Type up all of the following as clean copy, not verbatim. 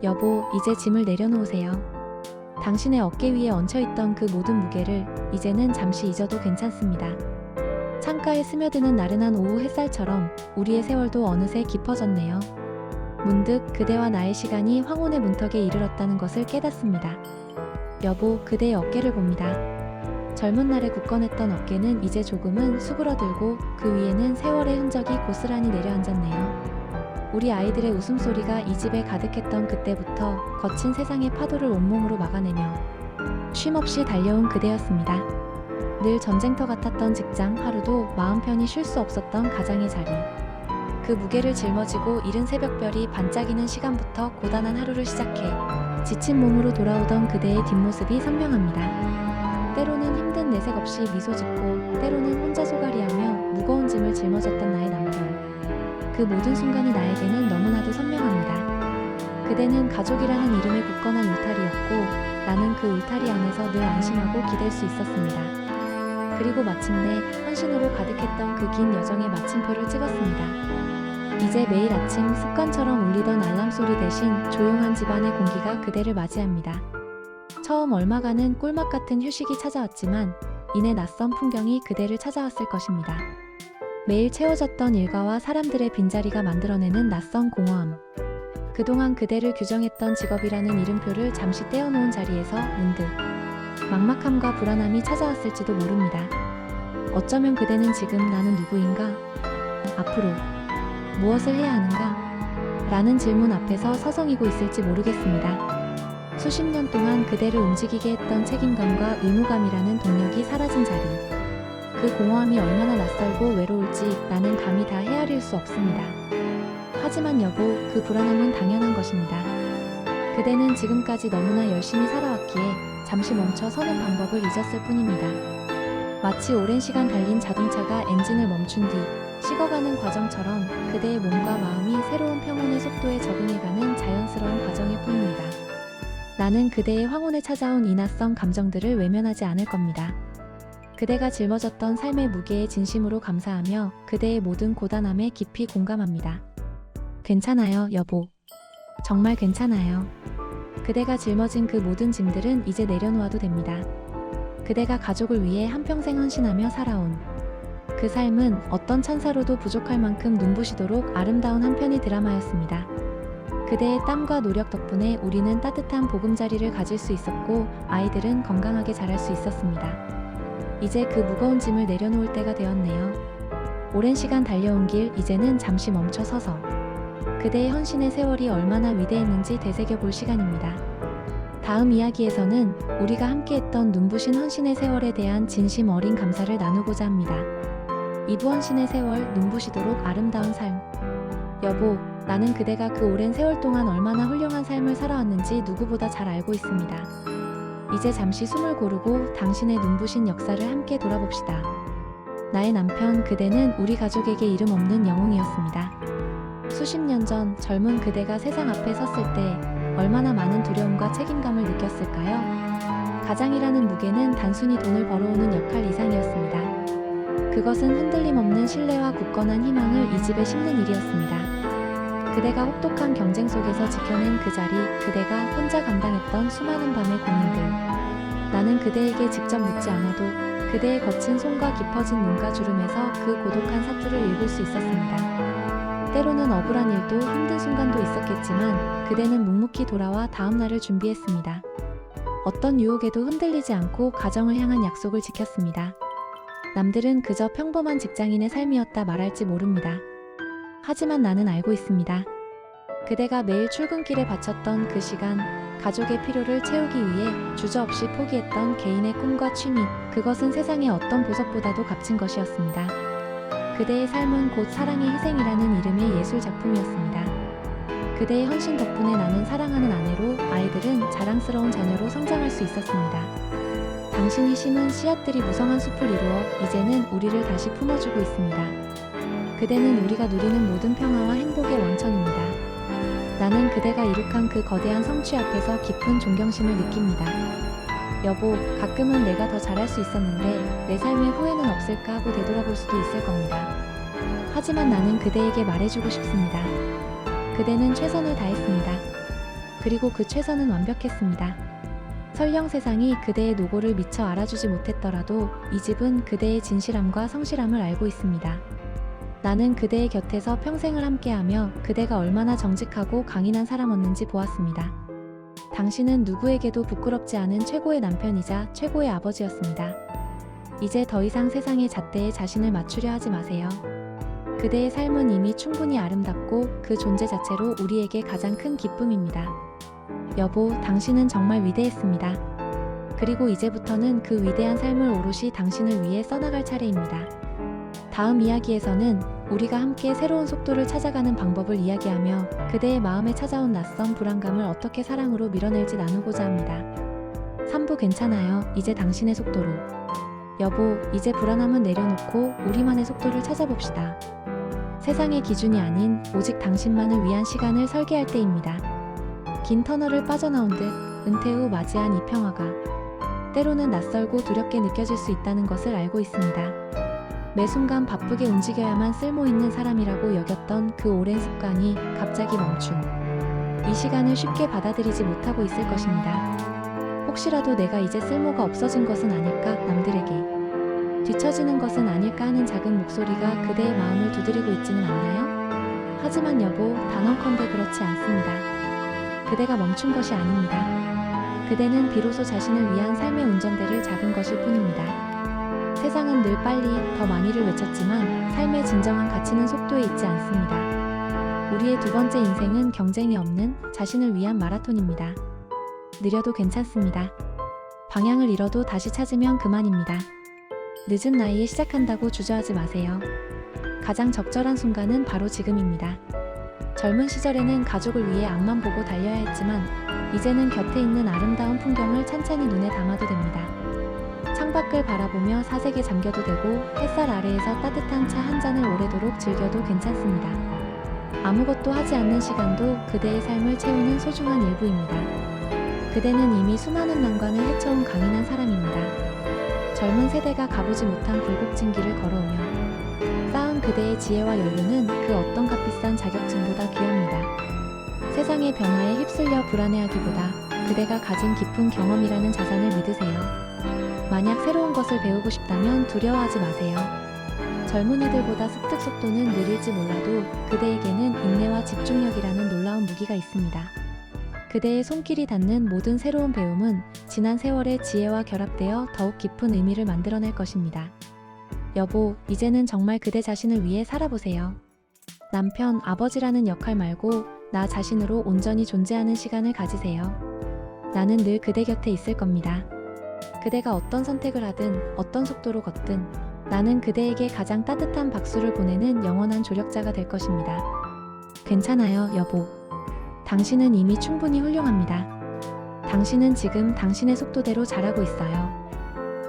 여보, 이제 짐을 내려놓으세요. 당신의 어깨 위에 얹혀있던 그 모든 무게를 이제는 잠시 잊어도 괜찮습니다. 창가에 스며드는 나른한 오후 햇살처럼 우리의 세월도 어느새 깊어졌네요. 문득 그대와 나의 시간이 황혼의 문턱에 이르렀다는 것을 깨닫습니다. 여보, 그대의 어깨를 봅니다. 젊은 날에 굳건했던 어깨는 이제 조금은 수그러들고 그 위에는 세월의 흔적이 고스란히 내려앉았네요. 우리 아이들의 웃음소리가 이 집에 가득했던 그때부터 거친 세상의 파도를 온몸으로 막아내며 쉼없이 달려온 그대였습니다. 늘 전쟁터 같았던 직장, 하루도 마음 편히 쉴 수 없었던 가장의 자리. 그 무게를 짊어지고 이른 새벽별이 반짝이는 시간부터 고단한 하루를 시작해 지친 몸으로 돌아오던 그대의 뒷모습이 선명합니다. 때로는 힘든 내색 없이 미소 짓고 때로는 혼자 소갈이하며 무거운 짐을 짊어졌던 나의 남편. 그 모든 순간이 나에게는 너무나도 선명합니다. 그대는 가족이라는 이름의 굳건한 울타리였고 나는 그 울타리 안에서 늘 안심하고 기댈 수 있었습니다. 그리고 마침내 헌신으로 가득했던 그 긴 여정의 마침표를 찍었습니다. 이제 매일 아침 습관처럼 울리던 알람 소리 대신 조용한 집안의 공기가 그대를 맞이합니다. 처음 얼마간은 꿀맛 같은 휴식이 찾아왔지만 이내 낯선 풍경이 그대를 찾아왔을 것입니다. 매일 채워졌던 일과와 사람들의 빈자리가 만들어내는 낯선 공허함. 그동안 그대를 규정했던 직업이라는 이름표를 잠시 떼어놓은 자리에서 문득 막막함과 불안함이 찾아왔을지도 모릅니다. 어쩌면 그대는 지금 나는 누구인가? 앞으로 무엇을 해야 하는가? 라는 질문 앞에서 서성이고 있을지 모르겠습니다. 수십 년 동안 그대를 움직이게 했던 책임감과 의무감이라는 동력이 사라진 자리. 그 공허함이 얼마나 낯설고 외로울지 나는 감히 다 헤아릴 수 없습니다. 하지만 여보, 그 불안함은 당연한 것입니다. 그대는 지금까지 너무나 열심히 살아왔기에 잠시 멈춰 서는 방법을 잊었을 뿐입니다. 마치 오랜 시간 달린 자동차가 엔진을 멈춘 뒤 식어가는 과정처럼 그대의 몸과 마음이 새로운 평온의 속도에 적응해가는 자연스러운 과정일 뿐입니다. 나는 그대의 황혼에 찾아온 이 낯선 감정들을 외면하지 않을 겁니다. 그대가 짊어졌던 삶의 무게에 진심으로 감사하며 그대의 모든 고단함에 깊이 공감합니다. 괜찮아요, 여보. 정말 괜찮아요. 그대가 짊어진 그 모든 짐들은 이제 내려놓아도 됩니다. 그대가 가족을 위해 한평생 헌신하며 살아온 그 삶은 어떤 찬사로도 부족할 만큼 눈부시도록 아름다운 한 편의 드라마였습니다. 그대의 땀과 노력 덕분에 우리는 따뜻한 보금자리를 가질 수 있었고 아이들은 건강하게 자랄 수 있었습니다. 이제 그 무거운 짐을 내려놓을 때가 되었네요. 오랜 시간 달려온 길, 이제는 잠시 멈춰서서 그대의 헌신의 세월이 얼마나 위대했는지 되새겨볼 시간입니다. 다음 이야기에서는 우리가 함께했던 눈부신 헌신의 세월에 대한 진심 어린 감사를 나누고자 합니다. 이부 헌신의 세월, 눈부시도록 아름다운 삶. 여보, 나는 그대가 그 오랜 세월 동안 얼마나 훌륭한 삶을 살아왔는지 누구보다 잘 알고 있습니다. 이제 잠시 숨을 고르고 당신의 눈부신 역사를 함께 돌아봅시다. 나의 남편, 그대는 우리 가족에게 이름 없는 영웅이었습니다. 수십 년 전 젊은 그대가 세상 앞에 섰을 때 얼마나 많은 두려움과 책임감을 느꼈을까요? 가장이라는 무게는 단순히 돈을 벌어오는 역할 이상이었습니다. 그것은 흔들림 없는 신뢰와 굳건한 희망을 이 집에 심는 일이었습니다. 그대가 혹독한 경쟁 속에서 지켜낸 그 자리, 그대가 혼자 감당했던 수많은 밤의 고민들. 나는 그대에게 직접 묻지 않아도 그대의 거친 손과 깊어진 눈가 주름에서 그 고독한 사투를 읽을 수 있었습니다. 때로는 억울한 일도 힘든 순간도 있었겠지만 그대는 묵묵히 돌아와 다음 날을 준비했습니다. 어떤 유혹에도 흔들리지 않고 가정을 향한 약속을 지켰습니다. 남들은 그저 평범한 직장인의 삶이었다 말할지 모릅니다. 하지만 나는 알고 있습니다. 그대가 매일 출근길에 바쳤던 그 시간, 가족의 필요를 채우기 위해 주저없이 포기했던 개인의 꿈과 취미, 그것은 세상의 어떤 보석보다도 값진 것이었습니다. 그대의 삶은 곧 사랑의 희생이라는 이름의 예술 작품이었습니다. 그대의 헌신 덕분에 나는 사랑하는 아내로, 아이들은 자랑스러운 자녀로 성장할 수 있었습니다. 당신이 심은 씨앗들이 무성한 숲을 이루어 이제는 우리를 다시 품어주고 있습니다. 그대는 우리가 누리는 모든 평화와 행복의 원천입니다. 나는 그대가 이룩한 그 거대한 성취 앞에서 깊은 존경심을 느낍니다. 여보, 가끔은 내가 더 잘할 수 있었는데 내 삶에 후회는 없을까 하고 되돌아볼 수도 있을 겁니다. 하지만 나는 그대에게 말해주고 싶습니다. 그대는 최선을 다했습니다. 그리고 그 최선은 완벽했습니다. 설령 세상이 그대의 노고를 미처 알아주지 못했더라도 이 집은 그대의 진실함과 성실함을 알고 있습니다. 나는 그대의 곁에서 평생을 함께하며 그대가 얼마나 정직하고 강인한 사람이었는지 보았습니다. 당신은 누구에게도 부끄럽지 않은 최고의 남편이자 최고의 아버지였습니다. 이제 더 이상 세상의 잣대에 자신을 맞추려 하지 마세요. 그대의 삶은 이미 충분히 아름답고 그 존재 자체로 우리에게 가장 큰 기쁨입니다. 여보, 당신은 정말 위대했습니다. 그리고 이제부터는 그 위대한 삶을 오롯이 당신을 위해 써나갈 차례입니다. 다음 이야기에서는 우리가 함께 새로운 속도를 찾아가는 방법을 이야기하며 그대의 마음에 찾아온 낯선 불안감을 어떻게 사랑으로 밀어낼지 나누고자 합니다. 3부 괜찮아요. 이제 당신의 속도로. 여보, 이제 불안함은 내려놓고 우리만의 속도를 찾아봅시다. 세상의 기준이 아닌 오직 당신만을 위한 시간을 설계할 때입니다. 긴 터널을 빠져나온 듯 은퇴 후 맞이한 이 평화가 때로는 낯설고 두렵게 느껴질 수 있다는 것을 알고 있습니다. 매 순간 바쁘게 움직여야만 쓸모있는 사람이라고 여겼던 그 오랜 습관이 갑자기 멈춘 이 시간을 쉽게 받아들이지 못하고 있을 것입니다. 혹시라도 내가 이제 쓸모가 없어진 것은 아닐까, 남들에게 뒤처지는 것은 아닐까 하는 작은 목소리가 그대의 마음을 두드리고 있지는 않나요? 하지만 여보, 단언컨대 그렇지 않습니다. 그대가 멈춘 것이 아닙니다. 그대는 비로소 자신을 위한 삶의 운전대를 잡은 것일 뿐입니다. 세상은 늘 빨리, 더 많이를 외쳤지만 삶의 진정한 가치는 속도에 있지 않습니다. 우리의 두 번째 인생은 경쟁이 없는 자신을 위한 마라톤입니다. 느려도 괜찮습니다. 방향을 잃어도 다시 찾으면 그만입니다. 늦은 나이에 시작한다고 주저하지 마세요. 가장 적절한 순간은 바로 지금입니다. 젊은 시절에는 가족을 위해 앞만 보고 달려야 했지만 이제는 곁에 있는 아름다운 풍경을 찬찬히 눈에 담아도 됩니다. 창밖을 바라보며 사색에 잠겨도 되고 햇살 아래에서 따뜻한 차 한 잔을 오래도록 즐겨도 괜찮습니다. 아무것도 하지 않는 시간도 그대의 삶을 채우는 소중한 일부입니다. 그대는 이미 수많은 난관을 헤쳐온 강인한 사람입니다. 젊은 세대가 가보지 못한 굴곡진 길을 걸어오며 쌓은 그대의 지혜와 연륜은 그 어떤 값비싼 자격증보다 귀합니다. 세상의 변화에 휩쓸려 불안해하기보다 그대가 가진 깊은 경험이라는 자산을 믿으세요. 만약 새로운 것을 배우고 싶다면 두려워하지 마세요. 젊은이들보다 습득 속도는 느릴지 몰라도 그대에게는 인내와 집중력이라는 놀라운 무기가 있습니다. 그대의 손길이 닿는 모든 새로운 배움은 지난 세월의 지혜와 결합되어 더욱 깊은 의미를 만들어낼 것입니다. 여보, 이제는 정말 그대 자신을 위해 살아보세요. 남편, 아버지라는 역할 말고 나 자신으로 온전히 존재하는 시간을 가지세요. 나는 늘 그대 곁에 있을 겁니다. 그대가 어떤 선택을 하든 어떤 속도로 걷든 나는 그대에게 가장 따뜻한 박수를 보내는 영원한 조력자가 될 것입니다. 괜찮아요, 여보. 당신은 이미 충분히 훌륭합니다. 당신은 지금 당신의 속도대로 잘하고 있어요.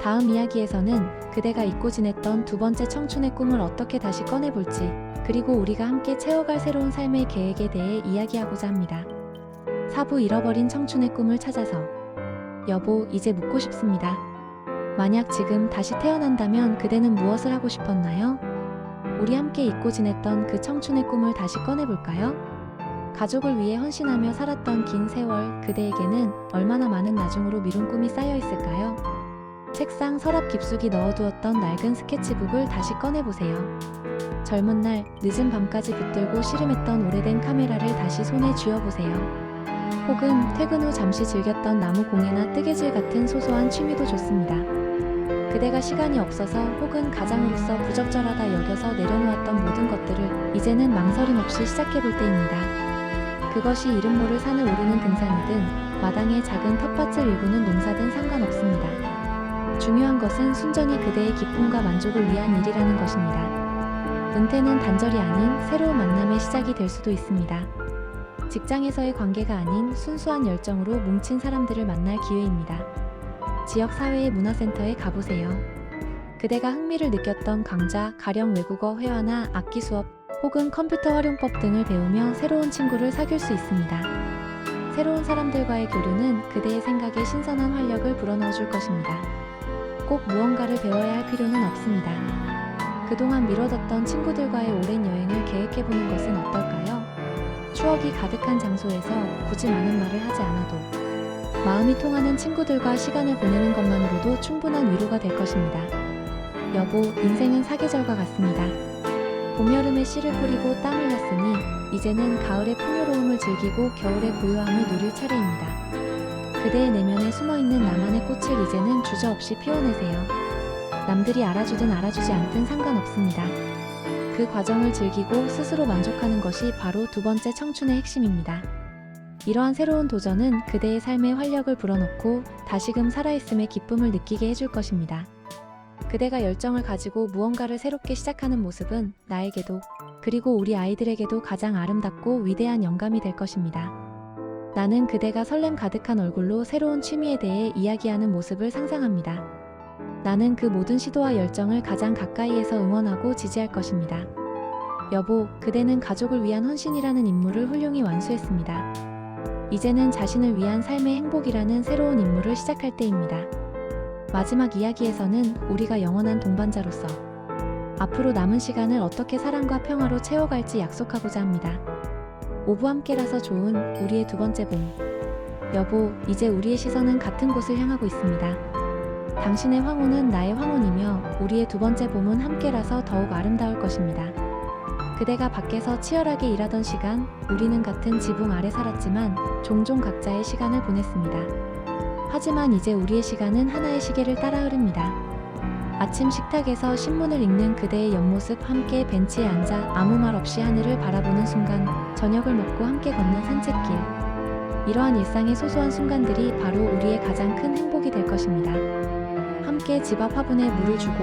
다음 이야기에서는 그대가 잊고 지냈던 두 번째 청춘의 꿈을 어떻게 다시 꺼내볼지, 그리고 우리가 함께 채워갈 새로운 삶의 계획에 대해 이야기하고자 합니다. 4부 잃어버린 청춘의 꿈을 찾아서. 여보, 이제 묻고 싶습니다. 만약 지금 다시 태어난다면 그대는 무엇을 하고 싶었나요? 우리 함께 잊고 지냈던 그 청춘의 꿈을 다시 꺼내볼까요? 가족을 위해 헌신하며 살았던 긴 세월, 그대에게는 얼마나 많은 나중으로 미룬 꿈이 쌓여 있을까요? 책상 서랍 깊숙이 넣어두었던 낡은 스케치북을 다시 꺼내보세요. 젊은 날 늦은 밤까지 붙들고 씨름했던 오래된 카메라를 다시 손에 쥐어보세요. 혹은 퇴근 후 잠시 즐겼던 나무 공예나 뜨개질 같은 소소한 취미도 좋습니다. 그대가 시간이 없어서 혹은 가장으로서 부적절하다 여겨서 내려놓았던 모든 것들을 이제는 망설임 없이 시작해볼 때입니다. 그것이 이름 모를 산을 오르는 등산이든 마당의 작은 텃밭을 일구는 농사든 상관없습니다. 중요한 것은 순전히 그대의 기쁨과 만족을 위한 일이라는 것입니다. 은퇴는 단절이 아닌 새로운 만남의 시작이 될 수도 있습니다. 직장에서의 관계가 아닌 순수한 열정으로 뭉친 사람들을 만날 기회입니다. 지역 사회의 문화센터에 가보세요. 그대가 흥미를 느꼈던 강좌, 가령 외국어 회화나 악기 수업, 혹은 컴퓨터 활용법 등을 배우며 새로운 친구를 사귈 수 있습니다. 새로운 사람들과의 교류는 그대의 생각에 신선한 활력을 불어넣어 줄 것입니다. 꼭 무언가를 배워야 할 필요는 없습니다. 그동안 미뤄뒀던 친구들과의 오랜 여행을 계획해보는 것은 어떨까요? 추억이 가득한 장소에서 굳이 많은 말을 하지 않아도 마음이 통하는 친구들과 시간을 보내는 것만으로도 충분한 위로가 될 것입니다. 여보, 인생은 사계절과 같습니다. 봄, 여름에 씨를 뿌리고 땀 흘렸으니 이제는 가을의 풍요로움을 즐기고 겨울의 고요함을 누릴 차례입니다. 그대의 내면에 숨어있는 나만의 꽃을 이제는 주저없이 피워내세요. 남들이 알아주든 알아주지 않든 상관없습니다. 그 과정을 즐기고 스스로 만족하는 것이 바로 두 번째 청춘의 핵심입니다. 이러한 새로운 도전은 그대의 삶에 활력을 불어넣고 다시금 살아있음의 기쁨을 느끼게 해줄 것입니다. 그대가 열정을 가지고 무언가를 새롭게 시작하는 모습은 나에게도 그리고 우리 아이들에게도 가장 아름답고 위대한 영감이 될 것입니다. 나는 그대가 설렘 가득한 얼굴로 새로운 취미에 대해 이야기하는 모습을 상상합니다. 나는 그 모든 시도와 열정을 가장 가까이에서 응원하고 지지할 것입니다. 여보, 그대는 가족을 위한 헌신이라는 임무를 훌륭히 완수했습니다. 이제는 자신을 위한 삶의 행복이라는 새로운 임무를 시작할 때입니다. 마지막 이야기에서는 우리가 영원한 동반자로서 앞으로 남은 시간을 어떻게 사랑과 평화로 채워갈지 약속하고자 합니다. 오부 함께라서 좋은 우리의 두 번째 봄. 여보, 이제 우리의 시선은 같은 곳을 향하고 있습니다. 당신의 황혼은 나의 황혼이며 우리의 두 번째 봄은 함께라서 더욱 아름다울 것입니다. 그대가 밖에서 치열하게 일하던 시간, 우리는 같은 지붕 아래 살았지만 종종 각자의 시간을 보냈습니다. 하지만 이제 우리의 시간은 하나의 시계를 따라 흐릅니다. 아침 식탁에서 신문을 읽는 그대의 옆모습, 함께 벤치에 앉아 아무 말 없이 하늘을 바라보는 순간, 저녁을 먹고 함께 걷는 산책길. 이러한 일상의 소소한 순간들이 바로 우리의 가장 큰 행복이 될 것입니다. 함께 집 앞 화분에 물을 주고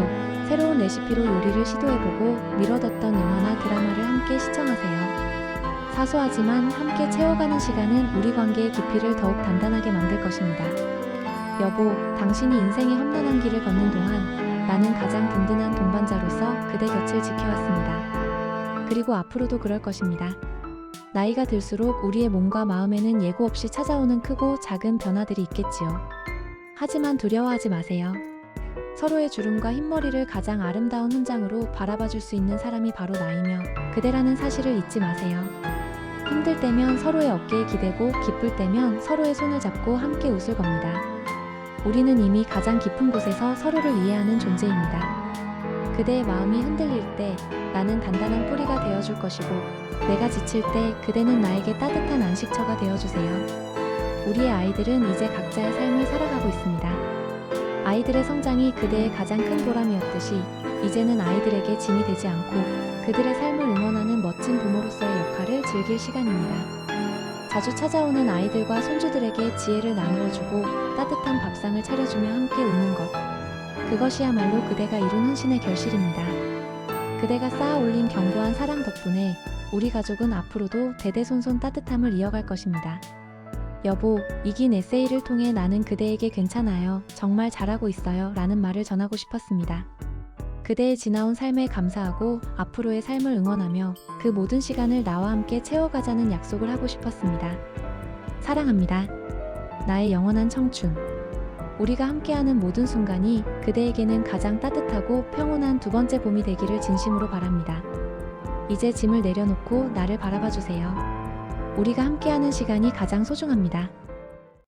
새로운 레시피로 요리를 시도해보고 미뤄뒀던 영화나 드라마를 함께 시청하세요. 사소하지만 함께 채워가는 시간은 우리 관계의 깊이를 더욱 단단하게 만들 것입니다. 여보, 당신이 인생의 험난한 길을 걷는 동안 나는 가장 든든한 동반자로서 그대 곁을 지켜왔습니다. 그리고 앞으로도 그럴 것입니다. 나이가 들수록 우리의 몸과 마음에는 예고 없이 찾아오는 크고 작은 변화들이 있겠지요. 하지만 두려워하지 마세요. 서로의 주름과 흰머리를 가장 아름다운 훈장으로 바라봐줄 수 있는 사람이 바로 나이며 그대라는 사실을 잊지 마세요. 힘들 때면 서로의 어깨에 기대고 기쁠 때면 서로의 손을 잡고 함께 웃을 겁니다. 우리는 이미 가장 깊은 곳에서 서로를 이해하는 존재입니다. 그대의 마음이 흔들릴 때 나는 단단한 뿌리가 되어줄 것이고, 내가 지칠 때 그대는 나에게 따뜻한 안식처가 되어주세요. 우리의 아이들은 이제 각자의 삶을 살아가고 있습니다. 아이들의 성장이 그대의 가장 큰 보람이었듯이 이제는 아이들에게 짐이 되지 않고 그들의 삶을 응원하는 멋진 부모로서의 역할을 즐길 시간입니다. 자주 찾아오는 아이들과 손주들에게 지혜를 나누어주고 따뜻한 밥상을 차려주며 함께 웃는 것. 그것이야말로 그대가 이룬 헌신의 결실입니다. 그대가 쌓아 올린 견고한 사랑 덕분에 우리 가족은 앞으로도 대대손손 따뜻함을 이어갈 것입니다. 여보, 이긴 에세이를 통해 나는 그대에게 괜찮아요, 정말 잘하고 있어요 라는 말을 전하고 싶었습니다. 그대의 지나온 삶에 감사하고 앞으로의 삶을 응원하며 그 모든 시간을 나와 함께 채워가자는 약속을 하고 싶었습니다. 사랑합니다. 나의 영원한 청춘. 우리가 함께하는 모든 순간이 그대에게는 가장 따뜻하고 평온한 두 번째 봄이 되기를 진심으로 바랍니다. 이제 짐을 내려놓고 나를 바라봐주세요. 우리가 함께하는 시간이 가장 소중합니다.